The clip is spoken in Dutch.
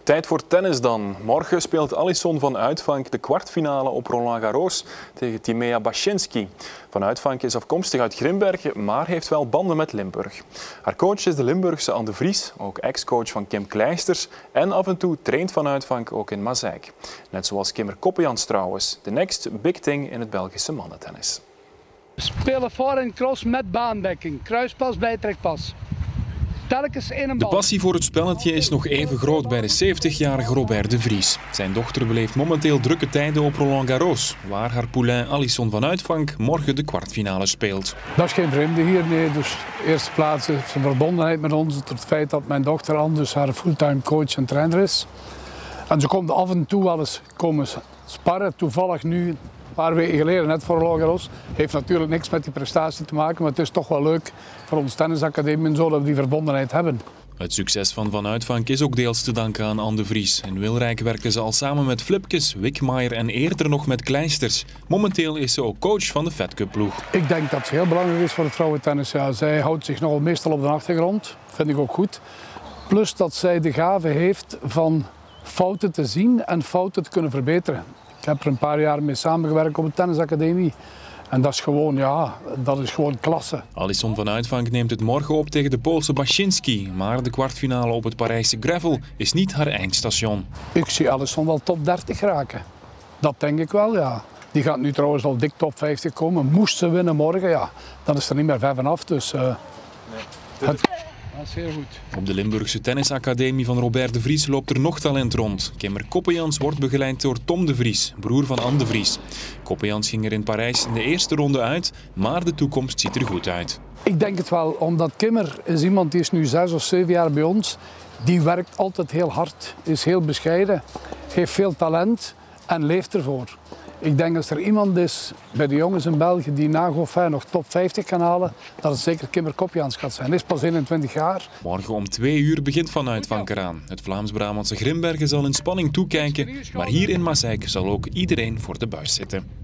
Tijd voor tennis dan. Morgen speelt Alison van Uitvank de kwartfinale op Roland Garros tegen Timea Bacsinszky. Van Uitvank is afkomstig uit Grimbergen, maar heeft wel banden met Limburg. Haar coach is de Limburgse Anne de Vries, ook ex-coach van Kim Clijsters. En af en toe traint Van Uitvank ook in Mazeik. Net zoals Kimmer Koppejans trouwens. The next big thing in het Belgische mannentennis. We spelen voor en cross met baandekking. Kruispas, bijtrekpas. Telkens één bal. De passie voor het spelletje is nog even groot bij de 70-jarige Robert de Vries. Zijn dochter beleeft momenteel drukke tijden op Roland Garros, waar haar poulain Alison van Uitvank morgen de kwartfinale speelt. Dat is geen vreemde hier, nee. Dus de eerste plaats is een verbondenheid met ons. Door het feit dat mijn dochter Anne dus haar fulltime coach en trainer is. En ze komt af en toe wel eens komen sparren, toevallig nu. Een paar weken geleden, net voor Roland Garros. Heeft natuurlijk niks met die prestatie te maken, maar het is toch wel leuk voor ons tennisacademie en zo dat we die verbondenheid hebben. Het succes van Van Uitvank is ook deels te danken aan Anne de Vries. In Wilrijk werken ze al samen met Flipkes, Wickmaier en eerder nog met Clijsters. Momenteel is ze ook coach van de Fed Cup ploeg. Ik denk dat ze heel belangrijk is voor het vrouwentennis. Ja, zij houdt zich nogal meestal op de achtergrond, vind ik ook goed. Plus dat zij de gave heeft van fouten te zien en fouten te kunnen verbeteren. Ik heb er een paar jaar mee samengewerkt op de tennisacademie. En dat is gewoon, ja, dat is gewoon klasse. Alison van Uitvank neemt het morgen op tegen de Poolse Bacsinszky. Maar de kwartfinale op het Parijse gravel is niet haar eindstation. Ik zie Alison wel top 30 raken. Dat denk ik wel, ja. Die gaat nu trouwens al dik top 50 komen. Moest ze winnen morgen, ja, dan is er niet meer ver vanaf. Dus, dat is heel goed. Op de Limburgse tennisacademie van Robert de Vries loopt er nog talent rond. Kimmer Koppejans wordt begeleid door Tom de Vries, broer van Anne de Vries. Koppejans ging er in Parijs in de eerste ronde uit, maar de toekomst ziet er goed uit. Ik denk het wel, omdat Kimmer is iemand die is nu 6 of 7 jaar bij ons. Die werkt altijd heel hard, is heel bescheiden, heeft veel talent en leeft ervoor. Ik denk als er iemand is bij de jongens in België die na Goffin nog top 50 kan halen, dat het zeker Kimmer Koppejans gaat zijn. Hij is pas 21 jaar. Morgen om 2 uur begint Van Uitvank eraan. Het Vlaams-Brabantse Grimbergen zal in spanning toekijken, maar hier in Mazeik zal ook iedereen voor de buis zitten.